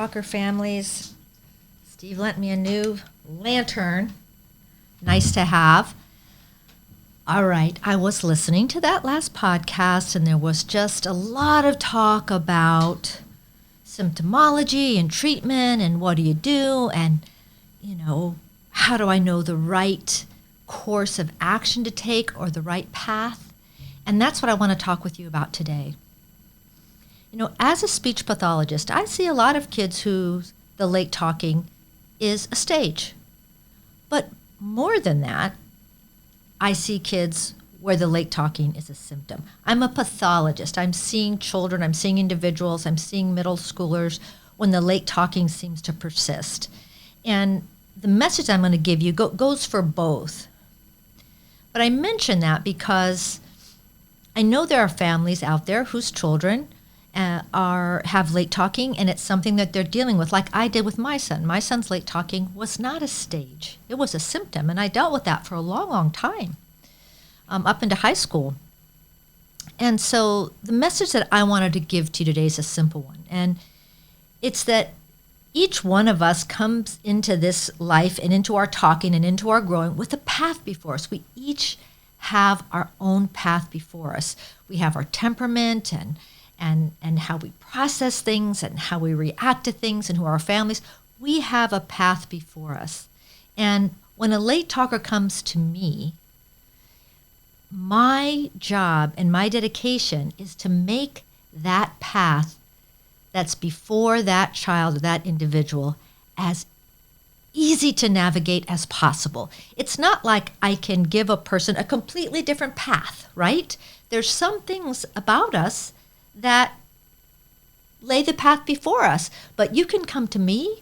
Talker families. Steve lent me a new lantern. Nice to have. All right, I was listening to that last podcast, and there was just a lot of talk about symptomology and treatment and what do you do, and, how do I know the right course of action to take or the right path? And that's what I want to talk with you about today. As a speech pathologist, I see a lot of kids who the late talking is a stage. But more than that, I see kids where the late talking is a symptom. I'm a pathologist. I'm seeing children, I'm seeing individuals, I'm seeing middle schoolers when the late talking seems to persist. And the message I'm going to give you goes for both. But I mention that because I know there are families out there whose children have late talking, and it's something that they're dealing with, like I did with my son. My son's late talking was not a stage. It was a symptom, and I dealt with that for a long, long time, up into high school. And so the message that I wanted to give to you today is a simple one, and it's that each one of us comes into this life and into our talking and into our growing with a path before us. We each have our own path before us. We have our temperament and how we process things and how we react to things and who are our families. We have a path before us. And when a late talker comes to me, my job and my dedication is to make that path that's before that child or that individual as easy to navigate as possible. It's not like I can give a person a completely different path, right? There's some things about us that lay the path before us, but you can come to me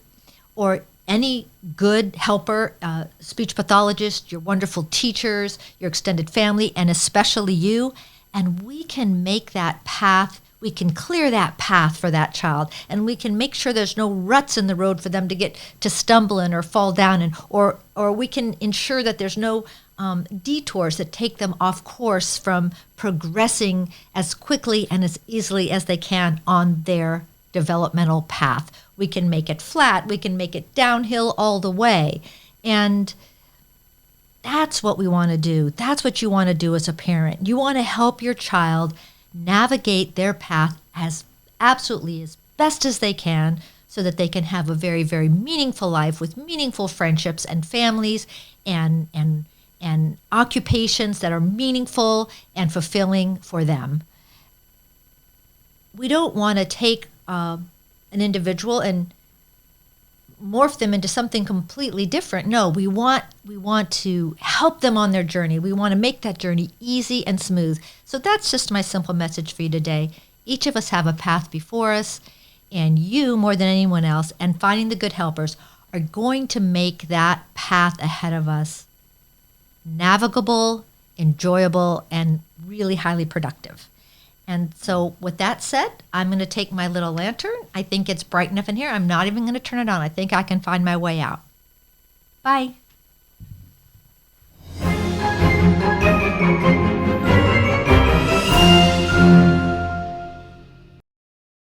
or any good helper, speech pathologist, your wonderful teachers, your extended family, and especially you, and we can make that path, we can clear that path for that child, and we can make sure there's no ruts in the road for them to stumble in or fall down in, or we can ensure that there's no detours that take them off course from progressing as quickly and as easily as they can on their developmental path. We can make it flat, we can make it downhill all the way. And that's what we want to do. That's what you want to do as a parent. You want to help your child navigate their path as absolutely as best as they can so that they can have a very, very meaningful life with meaningful friendships and families and occupations that are meaningful and fulfilling for them. We don't want to take an individual and morph them into something completely different. No, we want to help them on their journey. We want to make that journey easy and smooth. So that's just my simple message for you today. Each of us have a path before us, and you, more than anyone else, and finding the good helpers, are going to make that path ahead of us navigable, enjoyable, and really highly productive. And so with that said, I'm going to take my little lantern. I think it's bright enough in here. I'm not even going to turn it on. I think I can find my way out. Bye.